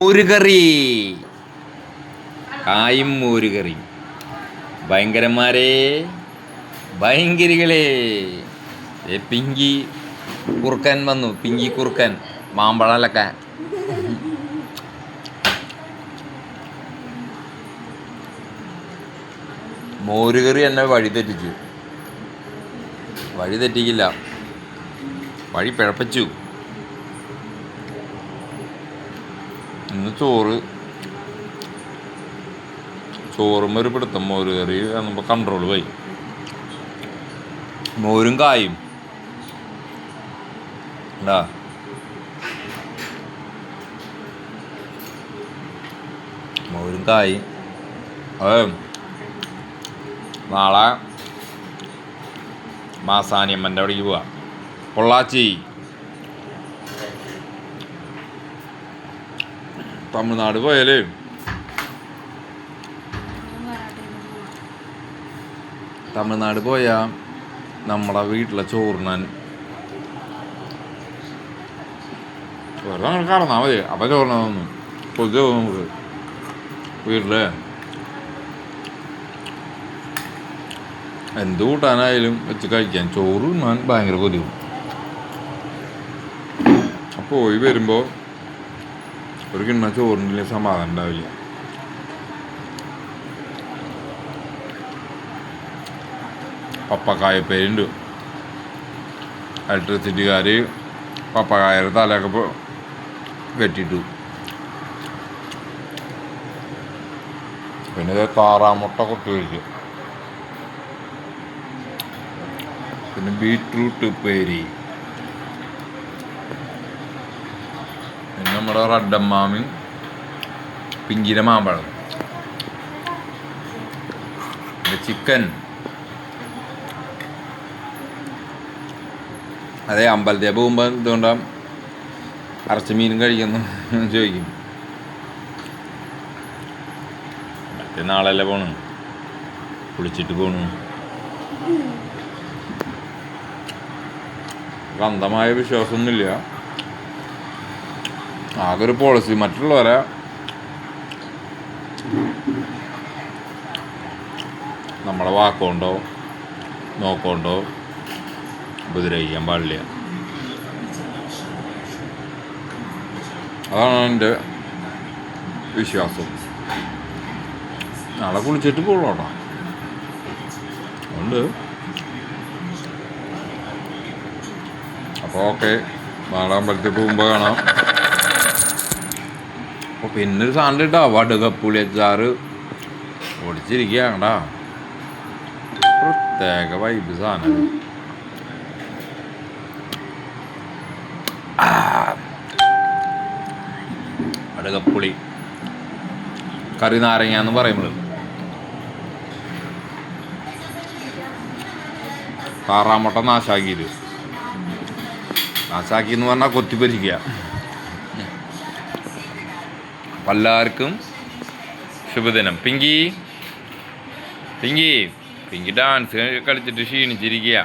മോരുകറി, കായും മോരുകറി. ഭയങ്കരന്മാരെ, ഭയങ്കരികളെ. പിങ്കി കുറുക്കൻ വന്നു. പിങ്കി കുറുക്കൻ മാമ്പഴലൊക്കെ. മോരുകറി എന്നെ വഴി തെറ്റിച്ചു. വഴി തെറ്റിക്കില്ല, വഴി പിഴപ്പിച്ചു. ഇന്ന് ചോറും ഒരു പിടുത്തം. മോര് കറി നമ്മൾ കൺട്രോൾ പോയി. മോരും കായും ഉണ്ടാ. മോരും കായും. നാളെ മാസാനിയമ്മൻ്റെ അവിടേക്ക് പോവാ. പൊള്ളാച്ചി, തമിഴ്നാട് പോയാലേ തമിഴ്നാട് പോയാൽ നമ്മുടെ വീട്ടിലെ ചോറിനാൻ വെറുതെ അങ്ങനെ കറന്നാൽ മതി. അപ്പം ചോറിനൊന്നും കൊതി പോകും നമുക്ക്. വീട്ടില് എന്ത് കൂട്ടാനായാലും വെച്ച് കഴിക്കാൻ ചോറ് തിന്നാൻ ഭയങ്കര കൊതിവും. പോയി വരുമ്പോൾ ഒരു കിണ്ണ ചോറിൻ്റെ സമാധാനം ഉണ്ടാവില്ല. പപ്പക്കായപ്പേരുണ്ട്. ഇലക്ട്രിസിറ്റിക്കാർ പപ്പക്കായയുടെ തലയൊക്കെ വെട്ടിട്ടു. പിന്നെ താറാമുട്ട കൊത്തി വയ്ക്കും. പിന്നെ ബീറ്റ്റൂട്ട് ഉപ്പേരി. പിന്നെ നമ്മുടെ റെഡമ്മാമി പിങ്കിര മാമ്പഴം. പിന്നെ ചിക്കൻ. അതെ, അമ്പലത്തിൽ പോകുമ്പോൾ എന്തുകൊണ്ടാണ് ഇറച്ചി മീനും കഴിക്കുന്നു ചോദിക്കും. മറ്റേ നാളല്ലേ പോണു, കുളിച്ചിട്ട് പോണു. അന്ധമായ വിശ്വാസമൊന്നുമില്ല. ആകെ ഒരു പോളിസി, മറ്റുള്ളവരെ നമ്മളെ വാക്കുകൊണ്ടോ നോക്കൊണ്ടോ ഉപദ്രവിക്കാൻ പാടില്ല. അതാണ് എൻ്റെ വിശ്വാസം. നാളെ കുളിച്ചിട്ട് പോകണോട്ടോ. അതുകൊണ്ട് അപ്പോൾ ഓക്കെ, നാളെ അമ്പലത്തിൽ പോകുമ്പോൾ കാണാം. അപ്പോൾ പിന്നൊരു സാധനം കേട്ടോ, വടുകപ്പുളി അച്ചാറ് ഓടിച്ചിരിക്കുകയാണ്ടാ. പ്രത്യേക വൈബ് സാധനം. വടുകപ്പുളി കറി നാരങ്ങ എന്ന് പറയുമ്പോൾ താറാമുട്ട നാശാക്കിയിട്ട് എന്ന് പറഞ്ഞാൽ കൊത്തിപ്പരിക്കുക. എല്ലാവർക്കും ശുഭദിനം. പിങ്കി ഡാൻസ് കളിച്ചിട്ട് ക്ഷീണിച്ചിരിക്കുക.